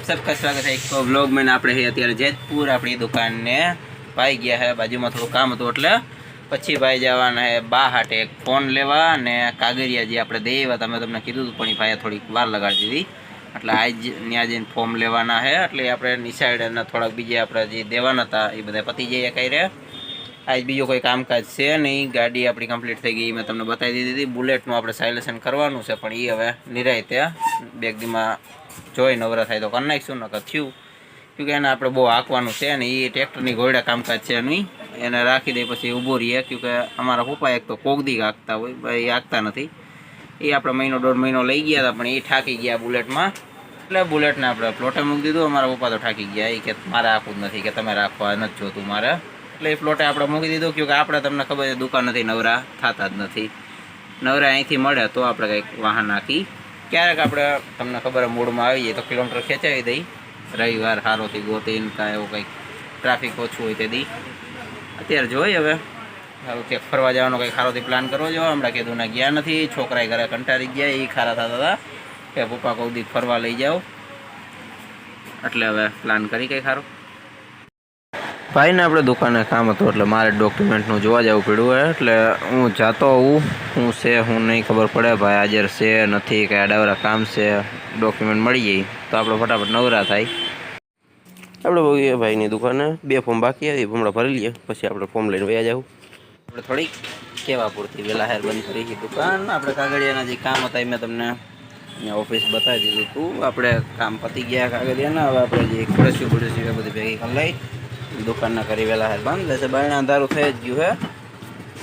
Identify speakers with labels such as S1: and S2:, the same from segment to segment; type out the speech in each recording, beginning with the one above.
S1: सबका स्वागत है एक व्लॉग में। આપણે અત્યારે જેતપુર આપણી દુકાનને ભાઈ ગયા છે, બાજુમાં થોડું કામ હતું એટલે પછી ભાઈ જવાના છે બા હાટે એક ફોન લેવા અને કાગળિયા જે આપણે દેવા તમે તમને કીધું હતું પણ એ ભાઈએ થોડીક વાર લગાડી દીધી એટલે આજ ત્યાં જઈને ફોર્મ લેવાના છે એટલે આપણે નિસાઈડના થોડાક બીજા આપણે જે દેવાના હતા એ બધા પતી જઈએ કઈ રે। આજ બીજો કોઈ કામકાજ છે નહીં, ગાડી આપણી કમ્પ્લીટ થઈ ગઈ, મેં તમને બતાવી દીધી હતી। બુલેટનું આપણે સાયલેશન કરવાનું છે પણ એ હવે નિરાયતે બેગ દીમાં જોઈ નવરા થાય તો કરી નાખીશું નકર થયું, કેમકે એને આપણે બહુ હાંકવાનું છે ને એ ટ્રેક્ટરની ઘોડા કામકાજ છે નહીં, એને રાખી દે પછી ઊભો રહીએ, કેમકે અમારા પપ્પા એક તો કોગદી હાંકતા હોય, ભાઈ હાંકતા નથી। એ આપણે મહિનો દોઢ મહિનો લઈ ગયા હતા પણ એ થાકી ગયા બુલેટમાં, એટલે બુલેટને આપણે પ્લોટે મૂકી દીધું। અમારા પપ્પા તો થાકી ગયા, એ કે મારે હાંકવું જ નથી, કે તમે રાખવા નથી જોતું મારે, એટલે એ પ્લોટે આપણે મૂકી દીધું। કેમકે આપણે તમને ખબર છે દુકાન નથી, નવરા થતા જ નથી, નવરા અહીંથી મળે તો આપણે કંઈક વાહન નાખી। ક્યારેક આપણે તમને ખબર મૂડમાં આવી જાય તો કિલોમીટર ખેંચાવી દઈ, રવિવાર સારોથી ગોતીને કાંઈ એવું કંઈક ટ્રાફિક ઓછું હોય તે દી। અત્યારે જોઈએ હવે ક્યાંક ફરવા જવાનો કંઈક સારોથી પ્લાન કરવો જોઈએ। હમણાં કીધું ના ગયા નથી, છોકરાએ ઘરે કંટાળી ગયા, એ ખારા થતા હતા કે પપ્પા કોઈ દી ફરવા લઈ જાઓ, એટલે હવે પ્લાન કરી કંઈ સારું। ભાઈને આપણે દુકાને કામ હતું એટલે મારે ડોક્યુમેન્ટનું જોવા જવું પડ્યું, એટલે હું જાતો હોઉં હું છે હું નહીં ખબર પડે ભાઈ હાજર છે નથી કે આડાવરા કામ છે, ડોક્યુમેન્ટ મળી જાય તો આપણે ફટાફટ નવરા થાય। આપણે બહુ ભાઈની દુકાને 2 ફોર્મ બાકી હતી, હમણાં ભરી લઈએ પછી આપણે ફોર્મ લઈને વયા જાવ। આપણે થોડીક કેવા પૂરતી વહેલા હેર બંધ કરી છે દુકાન, આપણે કાગળિયાના જે કામ હતા એ મેં તમને અહીંયા ઓફિસ બતાવી દીધું હતું, આપણે કામ પતી ગયા કાગળિયાના। હવે આપણે જે ખુરશીઓ બુરશીઓ એ બધી ભેગી કરી લઈ, દુકાનના કરી વહેલા હેર બંધ રહેશે, બાયણા અંધારું થઈ જ ગયું છે।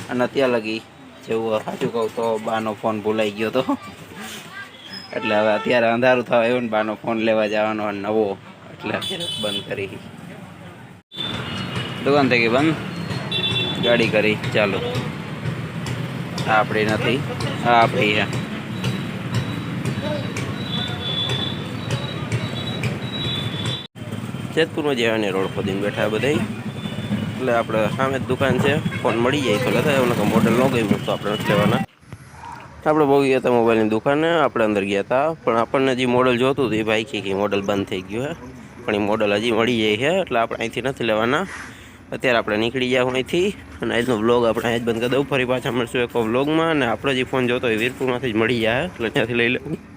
S1: અને અત્યારે લગી જેવું સાચું કહું તો બાનો ફોન ભૂલાઈ ગયો હતો એટલે હવે અત્યારે અંધારું થવા આવ્યું ને બાનો ફોન લેવા જવાનો નવો, એટલે બંધ કરી દુકાન થઈ ગઈ બંધ, ગાડી કરી ચાલો। આ આપણી નથી, આ આપણી છે। જેતપુરમાં જવાની રોડ ખોદીને બેઠા બધા, એટલે આપણે સામે જ દુકાન છે, ફોન મળી જાય તો લેતા એવું મોડલ ન ગયું તો આપણે નથી લેવાના। આપણે બહુ ગયા હતા મોબાઈલની દુકાને, આપણે અંદર ગયા હતા પણ આપણને જે મોડલ જોતું હતું એ ભાઈ કે મોડલ બંધ થઈ ગયું છે, પણ એ મોડલ હજી મળી જાય છે એટલે આપણે અહીંથી નથી લેવાના। અત્યારે આપણે નીકળી જાવ અહીંથી અને આજનો વ્લોગ આપણે અહીં જ બંધ કરી દઉં, ફરી પાછા મળશું એક વ્લોગમાં। અને આપણો જે ફોન જોતો હોય વીરપુરમાંથી જ મળી જાય એટલે ત્યાંથી લઈ લેવું।